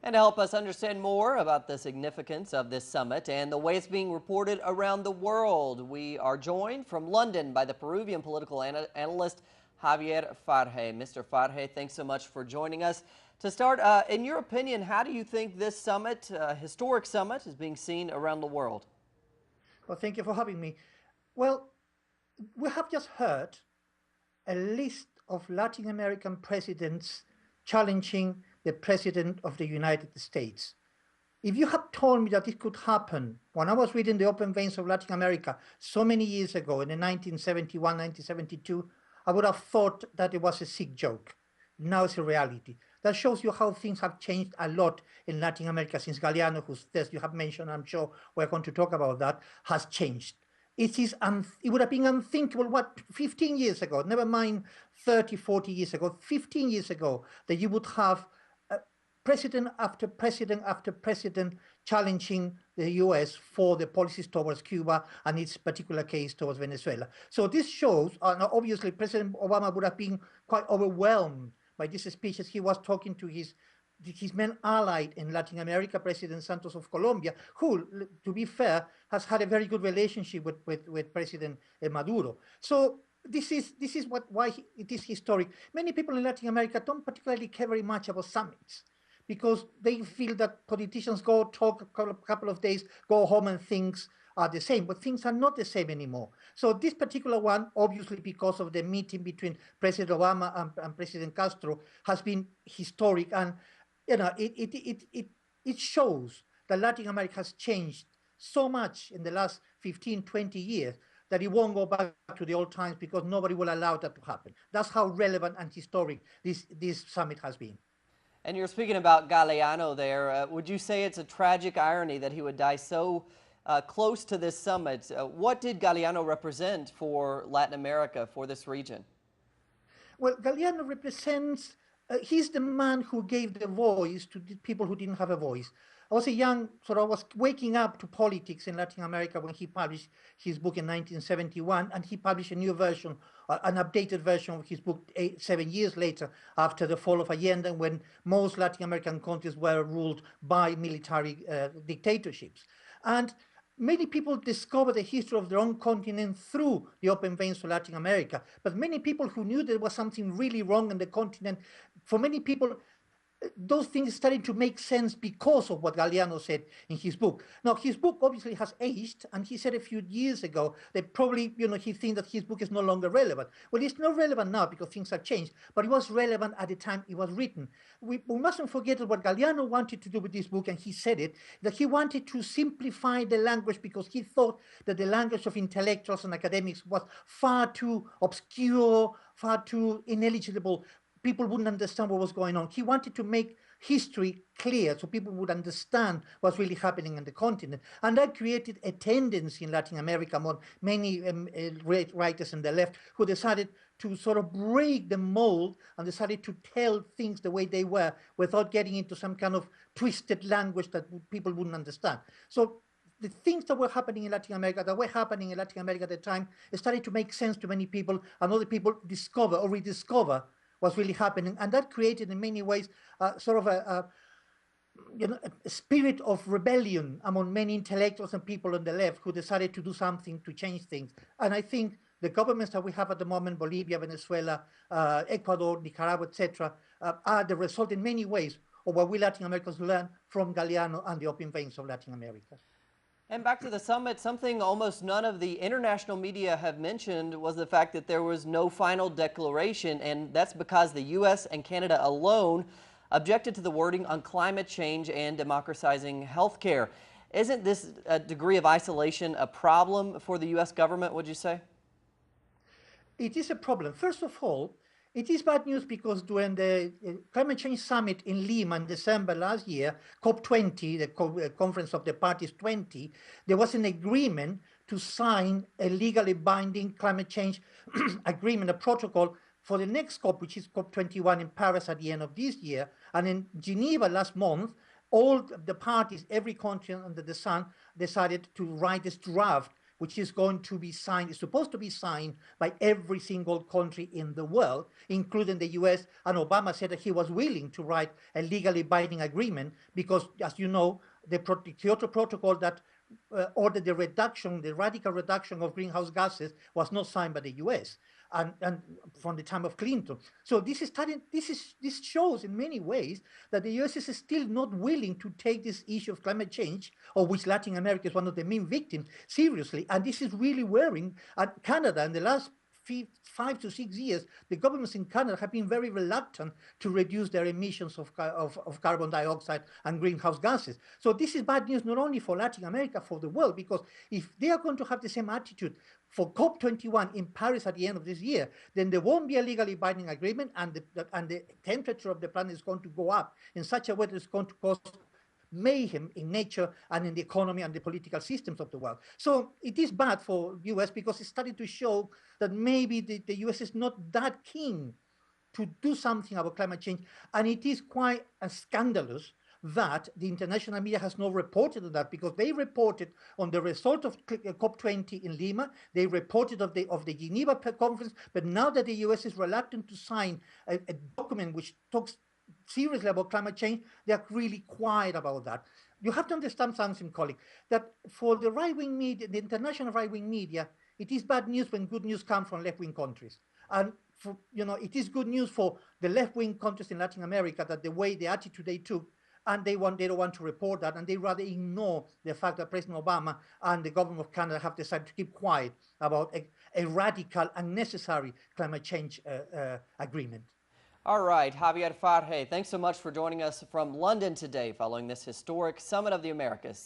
And to help us understand more about the significance of this summit and the way it's being reported around the world, we are joined from London by the Peruvian political analyst Javier Farge. Mr. Farge, thanks so much for joining us. To start, in your opinion, how do you think this summit, historic summit, is being seen around the world? Well, thank you for having me. Well, we have just heard a list of Latin American presidents challenging the President of the United States. If you had told me that this could happen when I was reading The Open Veins of Latin America so many years ago, in the 1971, 1972, I would have thought that it was a sick joke. Now it's a reality. That shows you how things have changed a lot in Latin America since Galeano, whose test you have mentioned, I'm sure we're going to talk about that, has changed. It would have been unthinkable, 15 years ago, never mind 30, 40 years ago, 15 years ago, that you would have president after president after president challenging the US for the policies towards Cuba and its particular case towards Venezuela. So this shows, obviously President Obama would have been quite overwhelmed by these speeches. He was talking to his main ally in Latin America, President Santos of Colombia, who, to be fair, has had a very good relationship with President Maduro. So this is why it is historic. Many people in Latin America don't particularly care very much about summits, because they feel that politicians go talk a couple of days, go home, and things are the same. But things are not the same anymore. So this particular one, obviously because of the meeting between President Obama and President Castro, has been historic. And it shows that Latin America has changed so much in the last 15, 20 years that it won't go back to the old times, because nobody will allow that to happen. That's how relevant and historic this summit has been. And you're speaking about Galeano there. Would you say it's a tragic irony that he would die so close to this summit? What did Galeano represent for Latin America, for this region? Well, Galeano represents, he's the man who gave the voice to the people who didn't have a voice. I was I was waking up to politics in Latin America when he published his book in 1971, and he published a new version, an updated version of his book 7 years later, after the fall of Allende, when most Latin American countries were ruled by military dictatorships. And many people discover the history of their own continent through the Open Veins of Latin America, but many people who knew there was something really wrong in the continent, for many people, those things started to make sense because of what Galeano said in his book. Now, his book obviously has aged, and he said a few years ago that probably, he thinks that his book is no longer relevant. Well, it's not relevant now because things have changed, but it was relevant at the time it was written. We mustn't forget what Galeano wanted to do with this book, and he said it, that he wanted to simplify the language, because he thought that the language of intellectuals and academics was far too obscure, far too ineligible. People wouldn't understand what was going on. He wanted to make history clear so people would understand what's really happening in the continent. And that created a tendency in Latin America among many writers on the left who decided to sort of break the mold and decided to tell things the way they were without getting into some kind of twisted language that people wouldn't understand. So the things that were happening in Latin America, at the time, started to make sense to many people, and other people discover or rediscover what's really happening. And that created in many ways sort of a spirit of rebellion among many intellectuals and people on the left who decided to do something to change things. And I think the governments that we have at the moment, Bolivia, Venezuela, Ecuador, Nicaragua, etc., are the result in many ways of what we Latin Americans learned from Galeano and the Open Veins of Latin America. And back to the summit, something almost none of the international media have mentioned was the fact that there was no final declaration, and that's because the U.S. and Canada alone objected to the wording on climate change and democratizing healthcare. Isn't this degree of isolation a problem for the U.S. government, would you say? It is a problem. First of all, it is bad news because during the climate change summit in Lima in December last year, COP20, the Conference of the Parties 20, there was an agreement to sign a legally binding climate change agreement, a protocol for the next COP, which is COP21 in Paris at the end of this year. And in Geneva last month, all the parties, every country under the sun, decided to write this draft which is going to be signed, is supposed to be signed by every single country in the world, including the US. And Obama said that he was willing to write a legally binding agreement because, as you know, the Kyoto Protocol that ordered the reduction, the radical reduction of greenhouse gases was not signed by the US. And from the time of Clinton. So this shows in many ways that the US is still not willing to take this issue of climate change, of which Latin America is one of the main victims, seriously. And this is really worrying. And Canada, in the last 5 to 6 years, the governments in Canada have been very reluctant to reduce their emissions of carbon dioxide and greenhouse gases. So this is bad news not only for Latin America, for the world, because if they are going to have the same attitude for COP21 in Paris at the end of this year, then there won't be a legally binding agreement, and the temperature of the planet is going to go up in such a way that it's going to cause mayhem in nature and in the economy and the political systems of the world. So it is bad for the US because it's starting to show that maybe the US is not that keen to do something about climate change. And it is quite scandalous that the international media has not reported on that, because they reported on the result of COP20 in Lima, they reported of the Geneva conference, but now that the US is reluctant to sign a document which talks seriously about climate change, they are really quiet about that. You have to understand something, colleague, that for the right-wing media, the international right-wing media, it is bad news when good news comes from left-wing countries. And it is good news for the left-wing countries in Latin America that the attitude they took, and they don't want to report that, and they rather ignore the fact that President Obama and the government of Canada have decided to keep quiet about a radical and necessary climate change agreement. All right, Javier Farge, thanks so much for joining us from London today following this historic Summit of the Americas.